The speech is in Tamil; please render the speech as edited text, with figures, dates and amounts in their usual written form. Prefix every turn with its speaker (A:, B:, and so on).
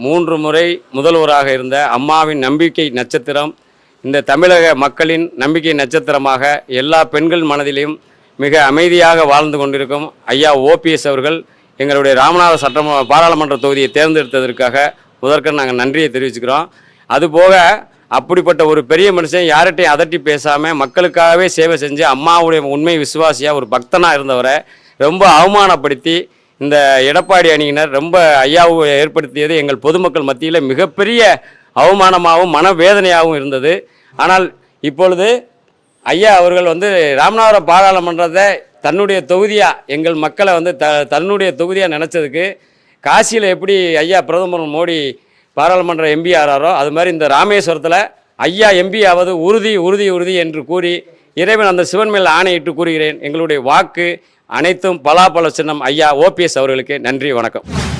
A: 3 முறை முதல்வராக இருந்த அம்மாவின் நம்பிக்கை நட்சத்திரம் இந்த தமிழக மக்களின் நம்பிக்கை நட்சத்திரமாக எல்லா பெண்கள் மனதிலும் மிக அமைதியாக வாழ்ந்து கொண்டிருக்கும் ஐயா ஓபிஎஸ் அவர்கள் எங்களுடைய ராமநாதபுரம் பாராளுமன்ற தொகுதியை தேர்ந்தெடுத்ததற்காக முதற்க நாங்கள் நன்றியை தெரிவிச்சுக்கிறோம். அதுபோக அப்படிப்பட்ட ஒரு பெரிய மனுஷன் யார்கிட்டையும் அதட்டி பேசாமல் மக்களுக்காகவே சேவை செஞ்சு அம்மாவுடைய உண்மை விசுவாசியாக ஒரு பக்தனாக இருந்தவரை ரொம்ப அவமானப்படுத்தி இந்த எடப்பாடி அணியினர் ரொம்ப ஐயாவை ஏற்படுத்தியது எங்கள் பொதுமக்கள் மத்தியில் மிகப்பெரிய அவமானமாகவும் மனவேதனையாகவும் இருந்தது. ஆனால் இப்பொழுது ஐயா அவர்கள் ராமநாதபுரம் பாராளுமன்றத்தை தன்னுடைய தொகுதியாக எங்கள் மக்களை தன்னுடைய தொகுதியாக நினச்சதுக்கு காசியில் எப்படி ஐயா பிரதமர் மோடி பாராளுமன்ற எம்பி ஆகிறாரோ அது மாதிரி இந்த ராமேஸ்வரத்தில் ஐயா எம்பி ஆவது உறுதி உறுதி உறுதி என்று கூறி இறைவன் அந்த சிவன் மேல் ஆணையிட்டு கூறுகிறேன். எங்களுடைய வாக்கு அனைத்தும் பலாப்பழ சின்னம் ஐயா ஓபிஎஸ் அவர்களுக்கு நன்றி, வணக்கம்.